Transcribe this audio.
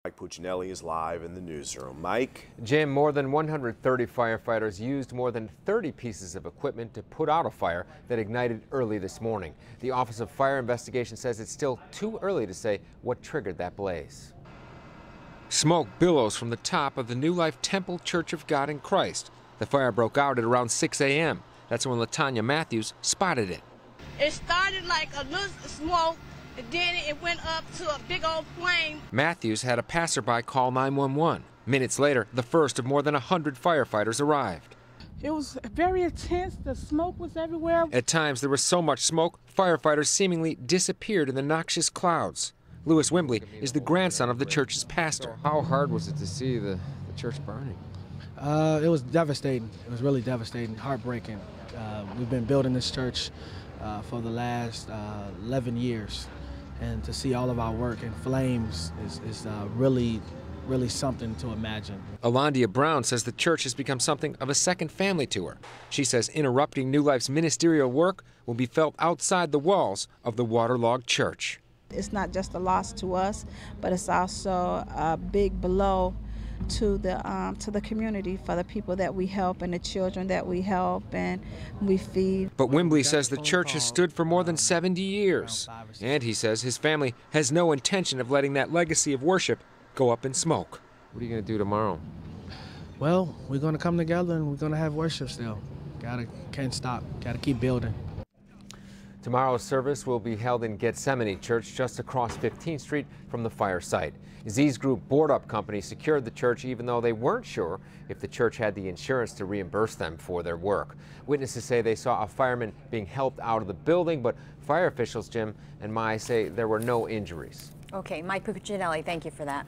Mike Puccinelli is live in the newsroom. Mike? Jim, more than 130 firefighters used more than 30 pieces of equipment to put out a fire that ignited early this morning. The Office of Fire Investigation says it's still too early to say what triggered that blaze. Smoke billows from the top of the New Life Temple Church of God in Christ. The fire broke out at around 6 a.m. That's when LaTanya Matthews spotted it. It started like a little smoke, and then it went up to a big old flame. Matthews had a passerby call 911. Minutes later, the first of more than 100 firefighters arrived. It was very intense. The smoke was everywhere. At times, there was so much smoke, firefighters seemingly disappeared in the noxious clouds. Lewis Wimbley is the grandson of the church's pastor. How hard was it to see the church burning? It was devastating. It was really devastating, heartbreaking. We've been building this church for the last 11 years, and to see all of our work in flames is really something to imagine. Alondia Brown says the church has become something of a second family to her. She says interrupting New Life's ministerial work will be felt outside the walls of the waterlogged church. It's not just a loss to us, but it's also a big blow to the community, for the people that we help and the children that we help and we feed. But Wimbley says the church has stood for more than 70 years. And he says his family has no intention of letting that legacy of worship go up in smoke. What are you going to do tomorrow? Well, we're going to come together and we're going to have worship still. Can't stop, gotta keep building. Tomorrow's service will be held in Gethsemane Church just across 15th Street from the fire site. Z's Group board-up company secured the church even though they weren't sure if the church had the insurance to reimburse them for their work. Witnesses say they saw a fireman being helped out of the building, but fire officials, Jim and Mai, say there were no injuries. Okay, Mike Puccinelli, thank you for that.